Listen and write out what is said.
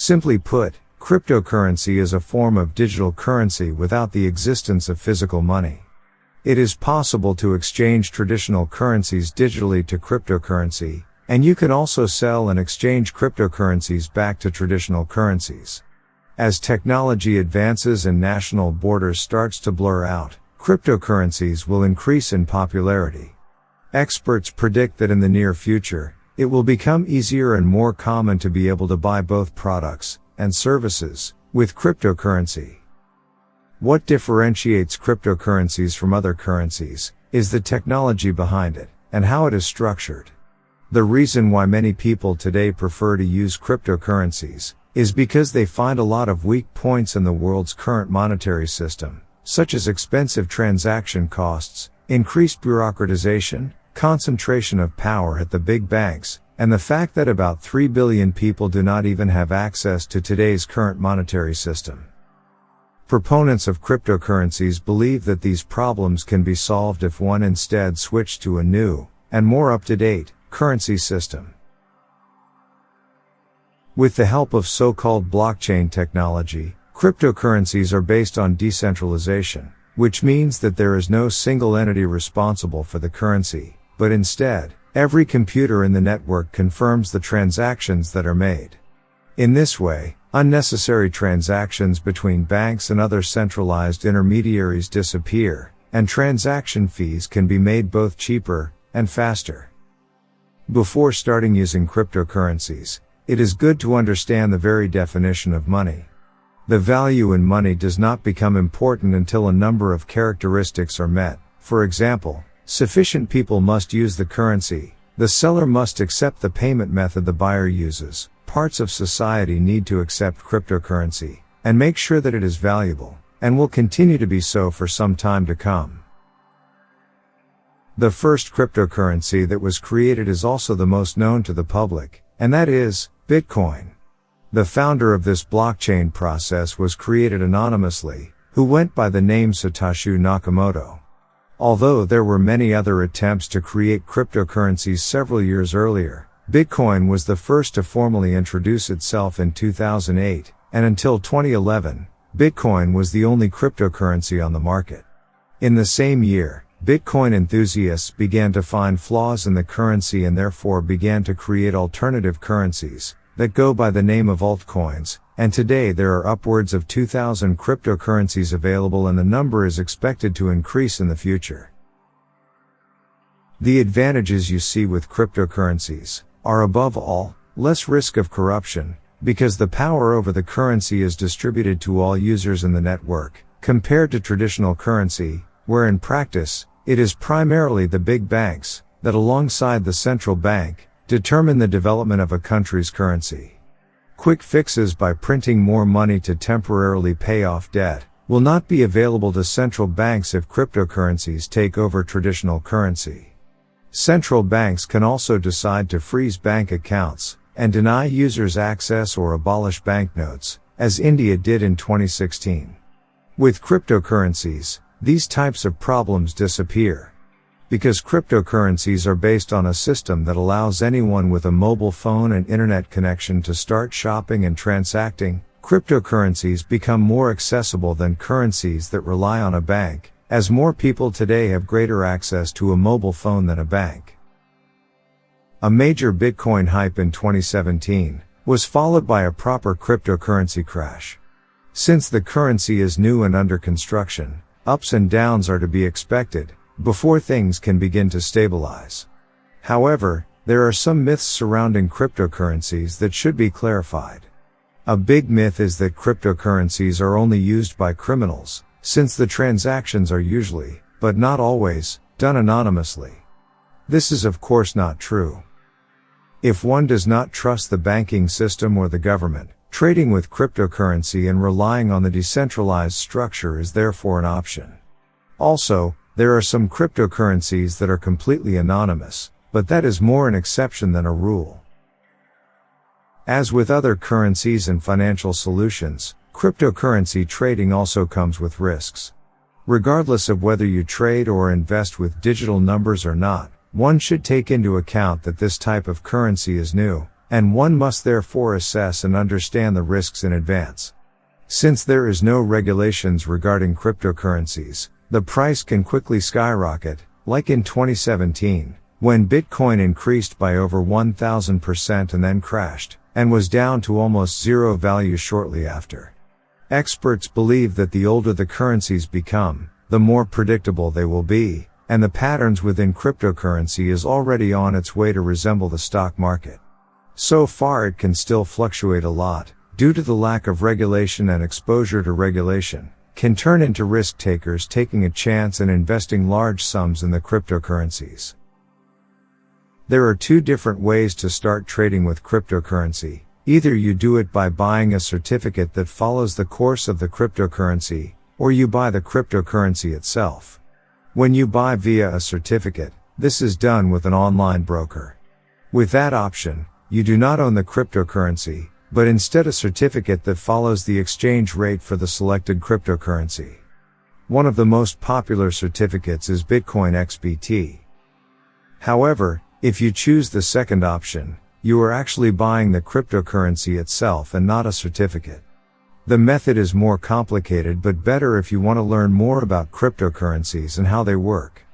Simply put, cryptocurrency is a form of digital currency without the existence of physical money. It is possible to exchange traditional currencies digitally to cryptocurrency, and you can also sell and exchange cryptocurrencies back to traditional currencies. As technology advances and national borders starts to blur out, cryptocurrencies will increase in popularity. Experts predict that in the near future, it will become easier and more common to be able to buy both products and services with cryptocurrency. What differentiates cryptocurrencies from other currencies is the technology behind it and how it is structured. The reason why many people today prefer to use cryptocurrencies is because they find a lot of weak points in the world's current monetary system, such as expensive transaction costs, increased bureaucratization, concentration of power at the big banks, and the fact that about 3 billion people do not even have access to today's current monetary system. Proponents of cryptocurrencies believe that these problems can be solved if one instead switched to a new, and more up-to-date, currency system. With the help of so-called blockchain technology, cryptocurrencies are based on decentralization, which means that there is no single entity responsible for the currency, but instead, every computer in the network confirms the transactions that are made. In this way, unnecessary transactions between banks and other centralized intermediaries disappear, and transaction fees can be made both cheaper and faster. Before starting using cryptocurrencies, it is good to understand the very definition of money. The value in money does not become important until a number of characteristics are met. For example, sufficient people must use the currency, the seller must accept the payment method the buyer uses, parts of society need to accept cryptocurrency, and make sure that it is valuable, and will continue to be so for some time to come. The first cryptocurrency that was created is also the most known to the public, and that is Bitcoin. The founder of this blockchain process was created anonymously, who went by the name Satoshi Nakamoto. Although there were many other attempts to create cryptocurrencies several years earlier, Bitcoin was the first to formally introduce itself in 2008, and until 2011, Bitcoin was the only cryptocurrency on the market. In the same year, Bitcoin enthusiasts began to find flaws in the currency and therefore began to create alternative currencies that go by the name of altcoins, and today there are upwards of 2,000 cryptocurrencies available and the number is expected to increase in the future. The advantages you see with cryptocurrencies are above all, less risk of corruption, because the power over the currency is distributed to all users in the network, compared to traditional currency, where in practice, it is primarily the big banks that alongside the central bank determine the development of a country's currency. Quick fixes by printing more money to temporarily pay off debt will not be available to central banks if cryptocurrencies take over traditional currency. Central banks can also decide to freeze bank accounts and deny users access or abolish banknotes, as India did in 2016. With cryptocurrencies, these types of problems disappear. Because cryptocurrencies are based on a system that allows anyone with a mobile phone and internet connection to start shopping and transacting, cryptocurrencies become more accessible than currencies that rely on a bank, as more people today have greater access to a mobile phone than a bank. A major Bitcoin hype in 2017 was followed by a proper cryptocurrency crash. Since the currency is new and under construction, ups and downs are to be expected before things can begin to stabilize. However, there are some myths surrounding cryptocurrencies that should be clarified. A big myth is that cryptocurrencies are only used by criminals, since the transactions are usually, but not always, done anonymously. This is of course not true. If one does not trust the banking system or the government, trading with cryptocurrency and relying on the decentralized structure is therefore an option. Also, there are some cryptocurrencies that are completely anonymous, but that is more an exception than a rule. As with other currencies and financial solutions, cryptocurrency trading also comes with risks. Regardless of whether you trade or invest with digital numbers or not, one should take into account that this type of currency is new, and one must therefore assess and understand the risks in advance. Since there is no regulations regarding cryptocurrencies, the price can quickly skyrocket, like in 2017, when Bitcoin increased by over 1,000% and then crashed, and was down to almost zero value shortly after. Experts believe that the older the currencies become, the more predictable they will be, and the patterns within cryptocurrency is already on its way to resemble the stock market. So far it can still fluctuate a lot, due to the lack of regulation and exposure to regulation, can turn into risk takers taking a chance and investing large sums in the cryptocurrencies. There are two different ways to start trading with cryptocurrency. Either you do it by buying a certificate that follows the course of the cryptocurrency, or you buy the cryptocurrency itself. When you buy via a certificate, this is done with an online broker. With that option, you do not own the cryptocurrency, but instead a certificate that follows the exchange rate for the selected cryptocurrency. One of the most popular certificates is Bitcoin XBT. However, if you choose the second option, you are actually buying the cryptocurrency itself and not a certificate. The method is more complicated but better if you want to learn more about cryptocurrencies and how they work.